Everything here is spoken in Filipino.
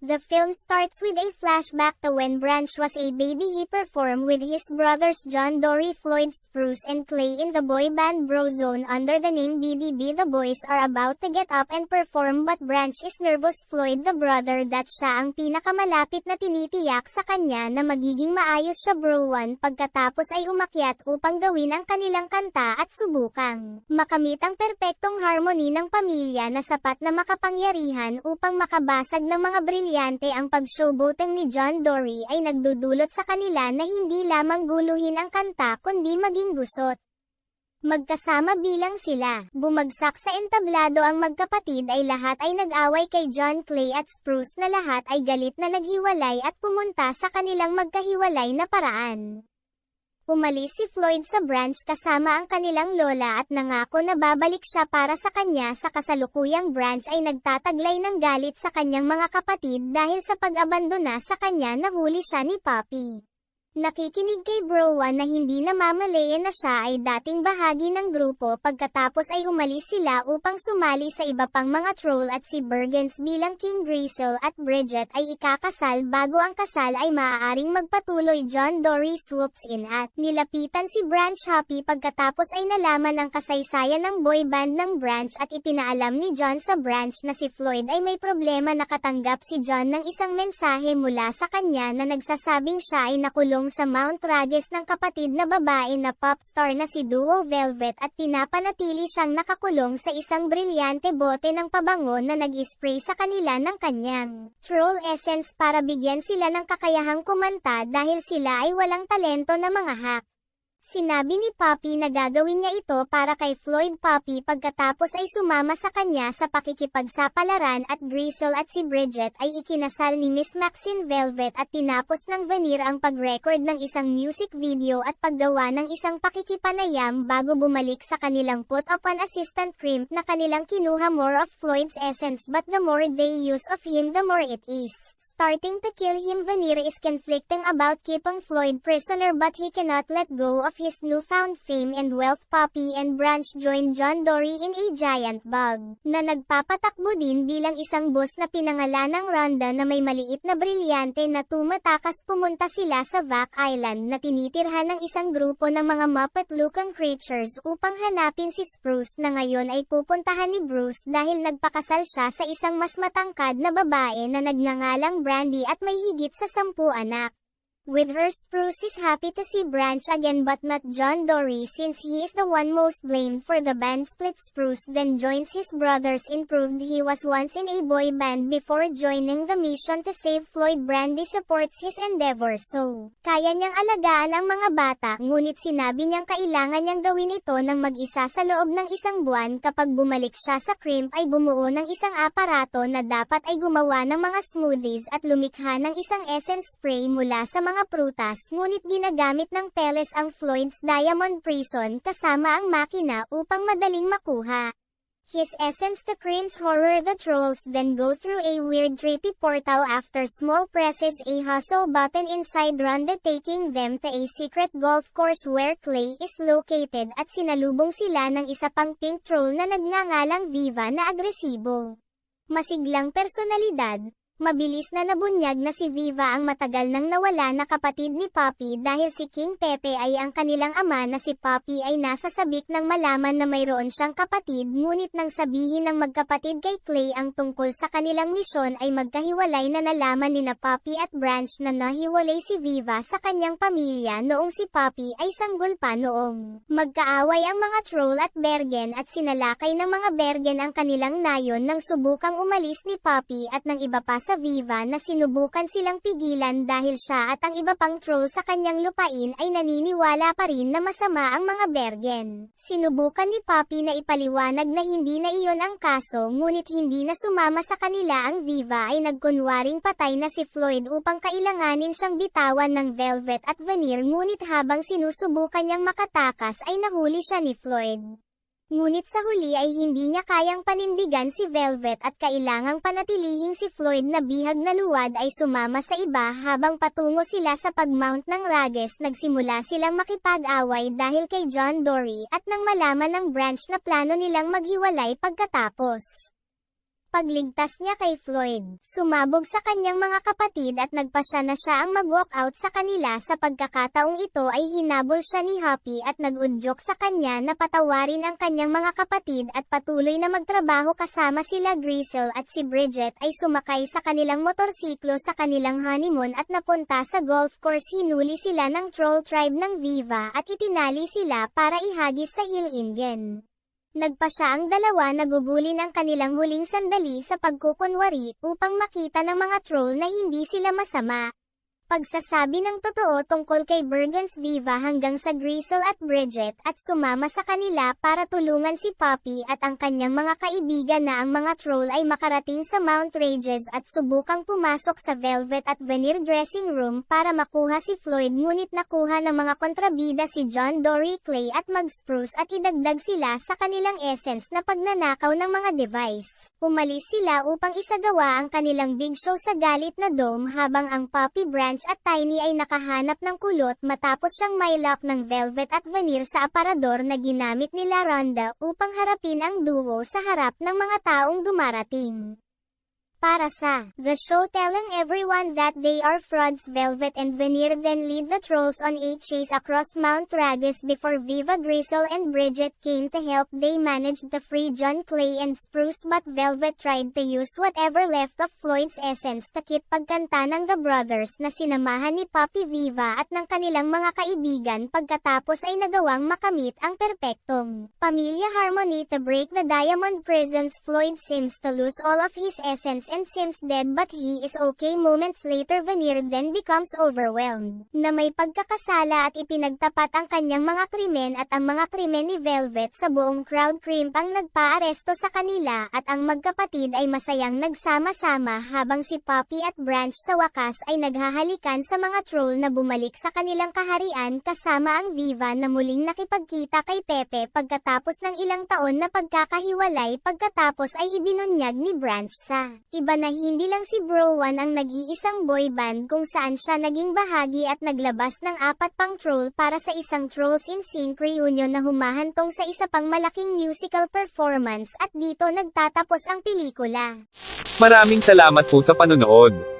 The film starts with a flashback to when Branch was a baby. He performed with his brothers John Dory, Floyd Spruce and Clay in the boy band Brozone under the name BDB. The boys are about to get up and perform but Branch is nervous. Floyd, the brother that siya ang pinakamalapit na tinitiyak sa kanya na magiging maayos siya Bro1 pagkatapos ay umakyat upang gawin ang kanilang kanta at subukang makamit ang perpektong harmony ng pamilya na sapat na makapangyarihan upang makabasag ng mga brilyante. Ang pag-showboating ni John Dory ay nagdudulot sa kanila na hindi lamang guluhin ang kanta kundi maging gusot. Magkasama bilang sila bumagsak sa entablado ang magkapatid ay lahat ay nag-away kay John, Clay at Spruce na lahat ay galit na naghiwalay at pumunta sa kanilang magkahiwalay na paraan. Umalis si Floyd sa Branch kasama ang kanilang lola at nangako na babalik siya para sa kanya. Sa kasalukuyang Branch ay nagtataglay ng galit sa kanyang mga kapatid dahil sa pag-abandona sa kanya. Nahuli siya ni Poppy. Nakikinig kay Bro1 na hindi namamalayan na siya ay dating bahagi ng grupo. Pagkatapos ay umalis sila upang sumali sa iba pang mga troll at si Bergens bilang King Graysel at Bridget ay ikakasal. Bago ang kasal ay maaaring magpatuloy. John Dory swoops in at nilapitan si Branch. Happy pagkatapos ay nalaman ang kasaysayan ng boy band ng Branch at ipinaalam ni John sa Branch na si Floyd ay may problema. Nakatanggap si John ng isang mensahe mula sa kanya na nagsasabing siya ay nakulong sa Mount Rages ng kapatid na babae na popstar na si Duo Velvet at pinapanatili siyang nakakulong sa isang brilyante bote ng pabango na nag-spray sa kanila ng kanyang troll essence para bigyan sila ng kakayahang kumanta dahil sila ay walang talento na mga hack. Sinabi ni Poppy na gagawin niya ito para kay Floyd. Poppy pagkatapos ay sumama sa kanya sa pakikipagsapalaran at Graysel at si Bridget ay ikinasal ni Miss Maxine Velvet at tinapos ng Vanir ang pag-record ng isang music video at paggawa ng isang pakikipanayam bago bumalik sa kanilang put-upon assistant Crimp na kanilang kinuha more of Floyd's essence but the more they use of him the more it is starting to kill him. Vanir is conflicting about keeping Floyd prisoner but he cannot let go of his newfound fame and wealth. Poppy and Branch join John Dory in a giant bug na nagpapatakbo din bilang isang boss na pinangalanang Rhonda na may maliit na brilyante na tumatakas. Pumunta sila sa Vac Island na tinitirhan ng isang grupo ng mga Muppet-looking creatures upang hanapin si Spruce na ngayon ay pupuntahan ni Bruce dahil nagpakasal siya sa isang mas matangkad na babae na nagngangalang Brandy at may higit sa 10 anak. With her, Spruce is happy to see Branch again but not John Dory since he is the one most blamed for the band split. Spruce then joins his brothers in proved he was once in a boy band before joining the mission to save Floyd. Brandy supports his endeavors so kaya niyang alagaan ang mga bata, ngunit sinabi niyang kailangan niyang gawin ito ng mag-isa sa loob ng isang buwan. Kapag bumalik siya sa Crimp ay bumuo ng isang aparato na dapat ay gumawa ng mga smoothies at lumikha ng isang essence spray mula sa mga prutas, ngunit ginagamit ng Peles ang Floyd's Diamond Prison kasama ang makina upang madaling makuha his essence to Crimp's horror. The trolls then go through a weird trippy portal after Small presses a hustle button inside Rhonda taking them to a secret golf course where Clay is located at sinalubong sila ng isa pang pink troll na nagngangalang Viva na agresibo. Masiglang personalidad. Mabilis na nabunyag na si Viva ang matagal nang nawala na kapatid ni Poppy dahil si King Pepe ay ang kanilang ama na si Poppy ay nasa sabik nang malaman na mayroon siyang kapatid, ngunit nang sabihin ng magkapatid kay Clay ang tungkol sa kanilang misyon ay magkahiwalay na nalaman ni na Poppy at Branch na nahiwalay si Viva sa kanyang pamilya noong si Poppy ay sanggol pa noong magkaaway ang mga troll at Bergen at sinalakay ng mga Bergen ang kanilang nayon nang subukang umalis ni Poppy at ng iba pa sa Viva na sinubukan silang pigilan dahil siya at ang iba pang troll sa kanyang lupain ay naniniwala pa rin na masama ang mga Bergen. Sinubukan ni Poppy na ipaliwanag na hindi na iyon ang kaso, ngunit hindi na sumama sa kanila ang Viva ay nagkunwaring patay na si Floyd upang kailanganin siyang bitawan ng Velvet at Vanir, ngunit habang sinusubukan niyang makatakas ay nahuli siya ni Floyd. Ngunit sa huli ay hindi niya kayang panindigan si Velvet at kailangang panatilihing si Floyd na bihag na luwad ay sumama sa iba. Habang patungo sila sa pag-mount ng Rages, nagsimula silang makipag-away dahil kay John Dory at nang malaman ng Branch na plano nilang maghiwalay pagkatapos pagligtas niya kay Floyd. Sumabog sa kanyang mga kapatid at nagpasya na siya ang mag-walk out sa kanila. Sa pagkakataong ito ay hinabol siya ni Happy at nag-udyok sa kanya na patawarin ang kanyang mga kapatid at patuloy na magtrabaho kasama sila. Grisel at si Bridget ay sumakay sa kanilang motorsiklo sa kanilang honeymoon at napunta sa golf course. Hinuli sila ng troll tribe ng Viva at itinali sila para ihagis sa Hill Ingen. Nagpasya ang dalawa na gugulin ang kanilang huling sandali sa pagkukunwari upang makita ng mga troll na hindi sila masama. Pagsasabi ng totoo tungkol kay Bergen's Viva hanggang sa Grisel at Bridget at sumama sa kanila para tulungan si Poppy at ang kanyang mga kaibigan na ang mga troll ay makarating sa Mount Rages at subukang pumasok sa Velvet at Veneer dressing room para makuha si Floyd, ngunit nakuha ng mga kontrabida si John Dory Clay at Mag-Spruce at idagdag sila sa kanilang essence na pagnanakaw ng mga device. Umalis sila upang isagawa ang kanilang big show sa galit na dome habang ang Poppy, Branch at Tiny ay nakahanap ng kulot matapos siyang mailak ng Velvet at Veneer sa aparador na ginamit nila Rhonda upang harapin ang duo sa harap ng mga taong dumarating. Para sa The Show, telling everyone that they are frauds, Velvet and Veneer then lead the trolls on a chase across Mount Rages before Viva, Grisel and Bridget came to help. They managed to free John, Clay and Spruce, but Velvet tried to use whatever left of Floyd's essence to keep pagkanta ng The Brothers na sinamahan ni Poppy, Viva at ng kanilang mga kaibigan. Pagkatapos ay nagawang makamit ang perpektong pamilya harmony. To break the Diamond Prisons, Floyd seems to lose all of his essence and seems dead, but he is okay. Moments later, Veneer then becomes overwhelmed na may pagkakasala at ipinagtapat ang kanyang mga krimen at ang mga krimen ni Velvet sa buong crowd. Crimp ang nagpa-aresto sa kanila at ang magkapatid ay masayang nagsama-sama habang si Poppy at Branch sa wakas ay naghahalikan sa mga troll na bumalik sa kanilang kaharian kasama ang Viva na muling nakipagkita kay Pepe pagkatapos ng ilang taon na pagkakahiwalay. Pagkatapos ay ibinunyag ni Branch sa iba na hindi lang si Bro 1 ang nag-iisang boy band kung saan siya naging bahagi at naglabas ng 4 pang troll para sa isang Trolls in Sync reunion na humahantong sa isa pang malaking musical performance at dito nagtatapos ang pelikula. Maraming salamat po sa panonood.